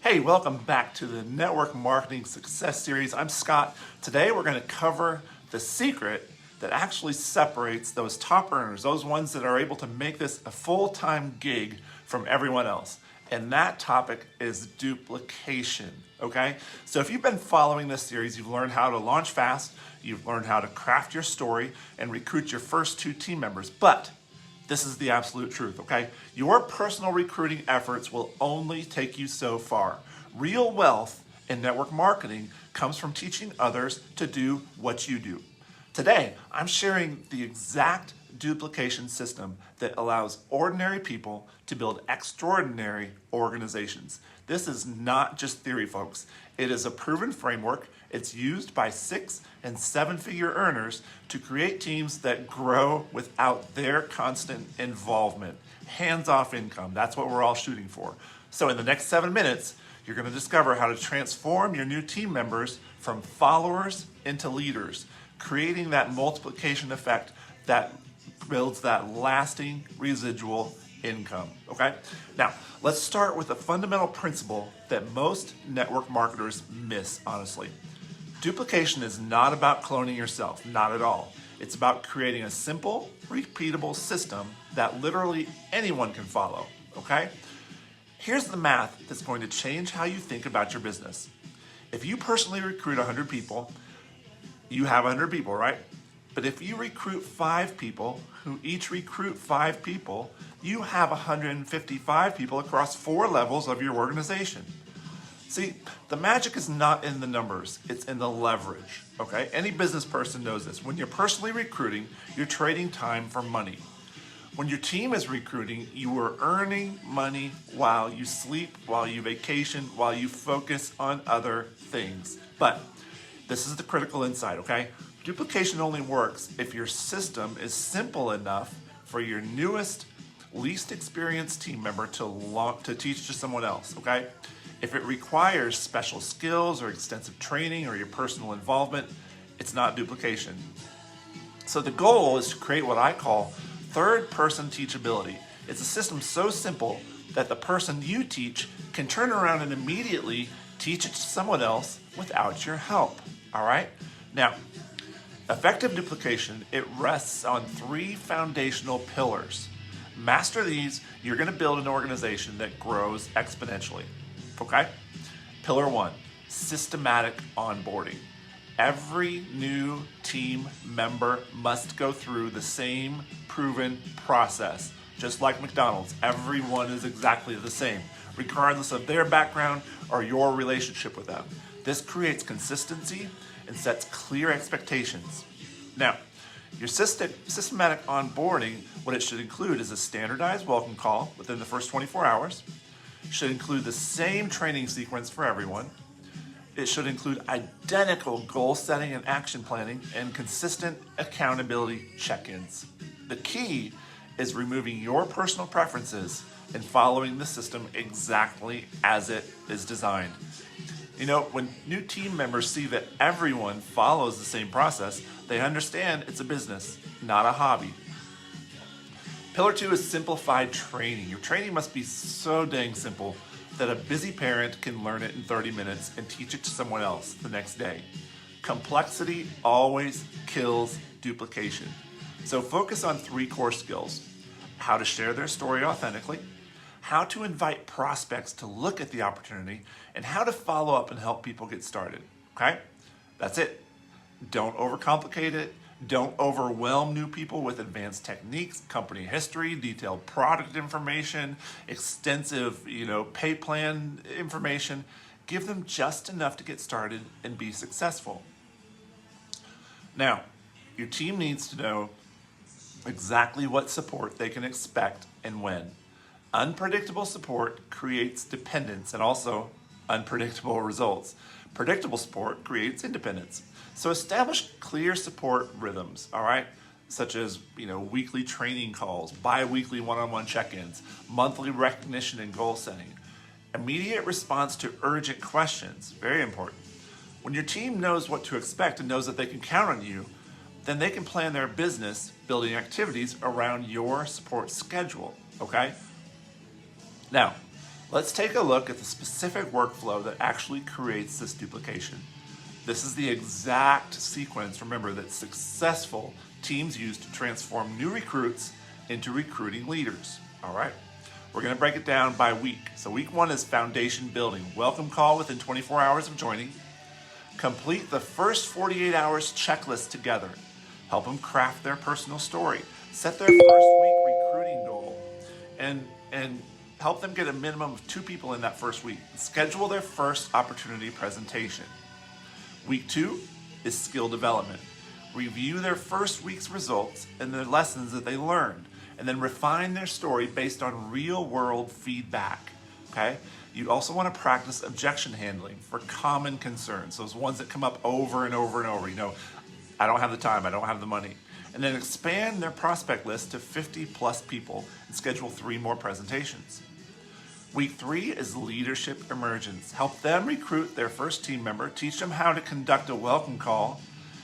Hey, welcome back to the Network Marketing Success Series. I'm Scott. Today we're going to cover the secret that actually separates those top earners, those ones that are able to make this a full-time gig from everyone else. And that topic is duplication, okay? So if you've been following this series, you've learned how to launch fast, you've learned how to craft your story and recruit your first 2 team members. But this is the absolute truth, okay? Your personal recruiting efforts will only take you so far. Real wealth in network marketing comes from teaching others to do what you do. Today, I'm sharing the exact duplication system that allows ordinary people to build extraordinary organizations. This is not just theory, folks. It is a proven framework. It's used by 6- and 7-figure earners to create teams that grow without their constant involvement. Hands-off income, that's what we're all shooting for. So in the next 7 minutes, you're going to discover how to transform your new team members from followers into leaders, creating that multiplication effect that builds that lasting residual income, okay? Now, let's start with a fundamental principle that most network marketers miss, honestly. Duplication is not about cloning yourself, not at all. It's about creating a simple, repeatable system that literally anyone can follow, okay? Here's the math that's going to change how you think about your business. If you personally recruit 100 people, you have 100 people, right? But if you recruit 5 people who each recruit 5 people, you have 155 people across 4 levels of your organization. See, the magic is not in the numbers, it's in the leverage, okay? Any business person knows this. When you're personally recruiting, you're trading time for money. When your team is recruiting, you are earning money while you sleep, while you vacation, while you focus on other things. But this is the critical insight, okay? Duplication only works if your system is simple enough for your newest, least experienced team member to teach to someone else, okay? If it requires special skills or extensive training or your personal involvement, it's not duplication. So the goal is to create what I call third-person teachability. It's a system so simple that the person you teach can turn around and immediately teach it to someone else without your help, all right? Now, effective duplication, it rests on 3 foundational pillars. Master these, you're going to build an organization that grows exponentially. Okay? Pillar 1, systematic onboarding. Every new team member must go through the same proven process. Just like McDonald's, everyone is exactly the same, regardless of their background or your relationship with them. This creates consistency and sets clear expectations. Now, your systematic onboarding, what it should include is a standardized welcome call within the first 24 hours. Should include the same training sequence for everyone. It should include identical goal setting and action planning and consistent accountability check-ins. The key is removing your personal preferences and following the system exactly as it is designed. You know, when new team members see that everyone follows the same process, they understand it's a business, not a hobby. Pillar 2 is simplified training. Your training must be so dang simple that a busy parent can learn it in 30 minutes and teach it to someone else the next day. Complexity always kills duplication. So focus on 3 core skills: how to share their story authentically, how to invite prospects to look at the opportunity, and how to follow up and help people get started, okay? That's it. Don't overcomplicate it. Don't overwhelm new people with advanced techniques, company history, detailed product information, extensive, pay plan information. Give them just enough to get started and be successful. Now, your team needs to know exactly what support they can expect and when. Unpredictable support creates dependence and also unpredictable results. Predictable support creates independence. So establish clear support rhythms, all right? Such as, weekly training calls, bi-weekly one-on-one check-ins, monthly recognition and goal setting. Immediate response to urgent questions, very important. When your team knows what to expect and knows that they can count on you, then they can plan their business building activities around your support schedule, okay? Now, Let's take a look at the specific workflow that actually creates this duplication. This is the exact sequence, remember, that successful teams use to transform new recruits into recruiting leaders. All right, we're going to break it down by week. So week 1 is foundation building. Welcome call within 24 hours of joining. Complete the first 48 hours checklist together. Help them craft their personal story. Set their first week recruiting goal and help them get a minimum of 2 people in that first week. Schedule their first opportunity presentation. Week 2 is skill development. Review their first week's results and the lessons that they learned, and then refine their story based on real-world feedback, okay? You also want to practice objection handling for common concerns, those ones that come up over and over and over. You know, I don't have the time, I don't have the money. And then expand their prospect list to 50 plus people and schedule 3 more presentations. Week 3 is leadership emergence. Help them recruit their first team member, teach them how to conduct a welcome call,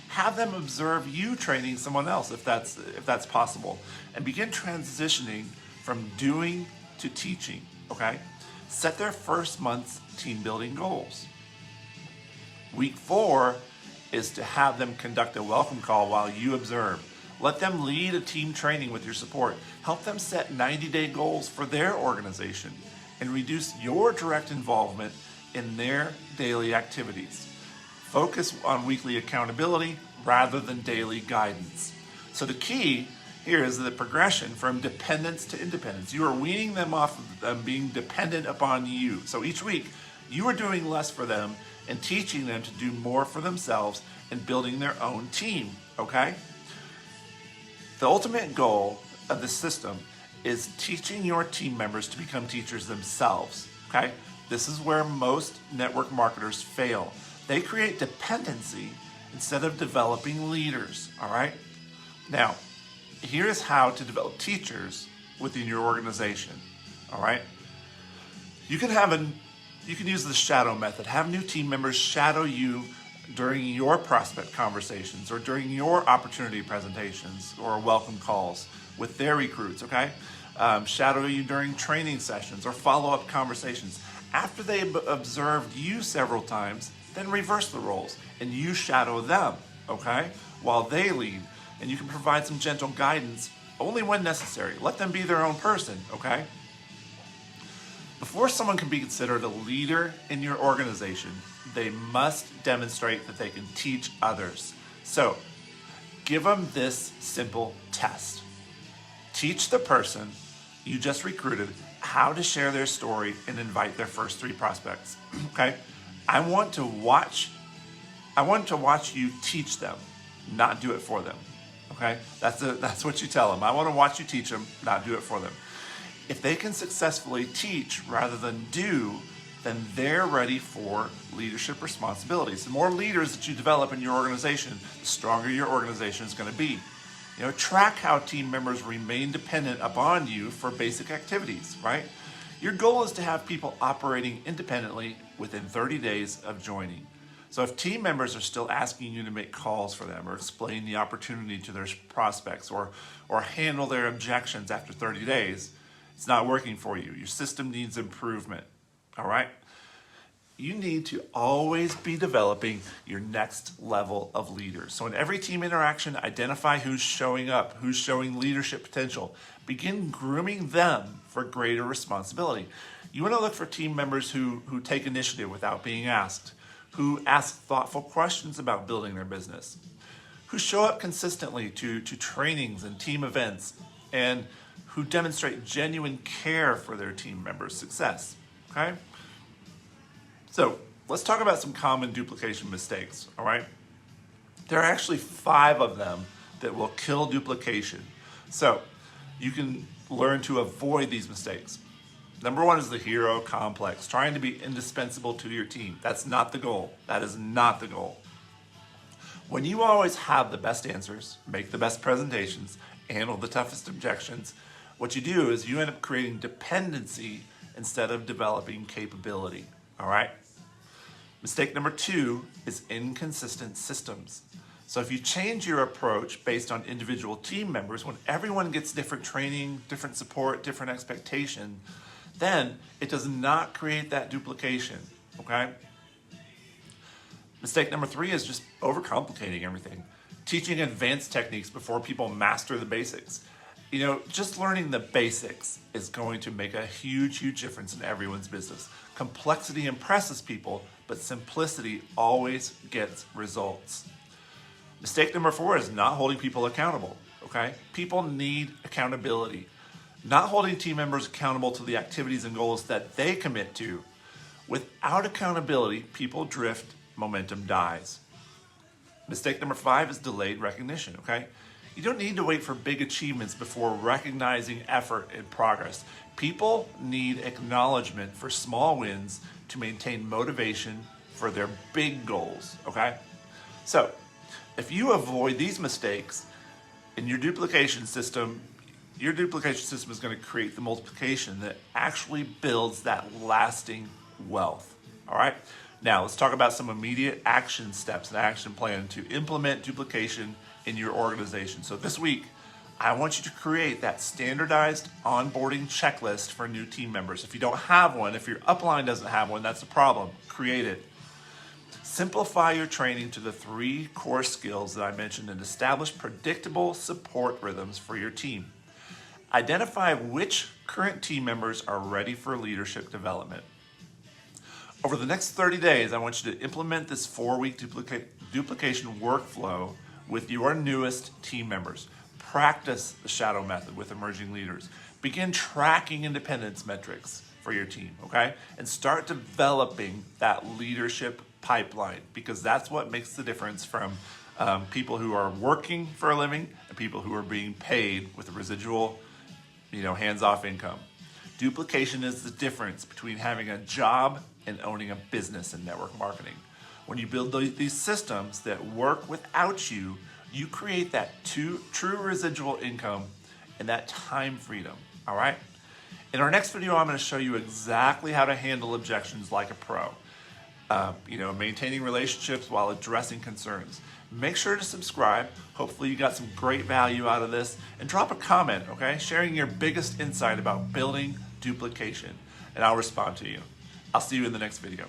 have them observe you training someone else if that's possible, and begin transitioning from doing to teaching, okay? Set their first month's team building goals. Week 4 is to have them conduct a welcome call while you observe. Let them lead a team training with your support. Help them set 90-day goals for their organization and reduce your direct involvement in their daily activities. Focus on weekly accountability rather than daily guidance. So the key here is the progression from dependence to independence. You are weaning them off of them being dependent upon you. So each week, you are doing less for them and teaching them to do more for themselves and building their own team, okay? The ultimate goal of the system is teaching your team members to become teachers themselves, okay? This is where most network marketers fail. They create dependency instead of developing leaders, all right? Now, here's how to develop teachers within your organization, all right? You can use the shadow method. Have new team members shadow you during your prospect conversations or during your opportunity presentations or welcome calls with their recruits, okay? Shadow you during training sessions or follow-up conversations. After they've observed you several times, then reverse the roles and you shadow them, okay? While they lead, and you can provide some gentle guidance only when necessary. Let them be their own person, okay? Before someone can be considered a leader in your organization, they must demonstrate that they can teach others. So, give them this simple test. Teach the person you just recruited how to share their story and invite their first 3 prospects, okay? I want to watch you teach them, not do it for them, okay? That's what you tell them. I want to watch you teach them, not do it for them. If they can successfully teach rather than do, then they're ready for leadership responsibilities. The more leaders that you develop in your organization, the stronger your organization is going to be. You know, track how team members remain dependent upon you for basic activities, right? Your goal is to have people operating independently within 30 days of joining. So if team members are still asking you to make calls for them or explain the opportunity to their prospects or handle their objections after 30 days, it's not working for you. Your system needs improvement, all right? You need to always be developing your next level of leaders. So in every team interaction, identify who's showing up, who's showing leadership potential. Begin grooming them for greater responsibility. You want to look for team members who take initiative without being asked, who ask thoughtful questions about building their business, who show up consistently to trainings and team events, and who demonstrate genuine care for their team members' success, okay? So let's talk about some common duplication mistakes, all right? There are actually 5 of them that will kill duplication. So you can learn to avoid these mistakes. Number 1 is the hero complex, trying to be indispensable to your team. That's not the goal. That is not the goal. When you always have the best answers, make the best presentations, handle the toughest objections, what you do is you end up creating dependency instead of developing capability, all right? Mistake number 2 is inconsistent systems. So if you change your approach based on individual team members, when everyone gets different training, different support, different expectation, then it does not create that duplication, okay? Mistake number 3 is just overcomplicating everything. Teaching advanced techniques before people master the basics. Just learning the basics is going to make a huge, huge difference in everyone's business. Complexity impresses people, but simplicity always gets results. Mistake number 4 is not holding people accountable, okay? People need accountability. Not holding team members accountable to the activities and goals that they commit to. Without accountability, people drift, momentum dies. Mistake number 5 is delayed recognition, okay? You don't need to wait for big achievements before recognizing effort and progress. People need acknowledgement for small wins to maintain motivation for their big goals, okay? So, if you avoid these mistakes in your duplication system is going to create the multiplication that actually builds that lasting wealth, all right? Now, let's talk about some immediate action steps and action plan to implement duplication in your organization. So this week, I want you to create that standardized onboarding checklist for new team members. If you don't have one, if your upline doesn't have one, that's a problem. Create it. Simplify your training to the 3 core skills that I mentioned and establish predictable support rhythms for your team. Identify which current team members are ready for leadership development. Over the next 30 days, I want you to implement this 4-week duplication workflow with your newest team members. Practice the shadow method with emerging leaders. Begin tracking independence metrics for your team, okay? And start developing that leadership pipeline, because that's what makes the difference from people who are working for a living and people who are being paid with a residual, hands-off income. Duplication is the difference between having a job and owning a business in network marketing. When you build these systems that work without you, you create that true residual income and that time freedom, all right? In our next video, I'm going to show you exactly how to handle objections like a pro. Maintaining relationships while addressing concerns. Make sure to subscribe. Hopefully you got some great value out of this, and drop a comment, okay? Sharing your biggest insight about building duplication, and I'll respond to you. I'll see you in the next video.